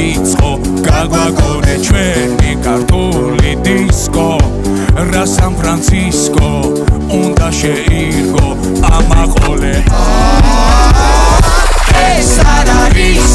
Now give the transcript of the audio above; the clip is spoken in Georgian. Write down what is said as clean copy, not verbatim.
დაიწყო გაგვაგონე ჩვენი ქართული დისკო რა სან ფრანცისკო უნდა შეირგო ამაყოლე ეს არ არის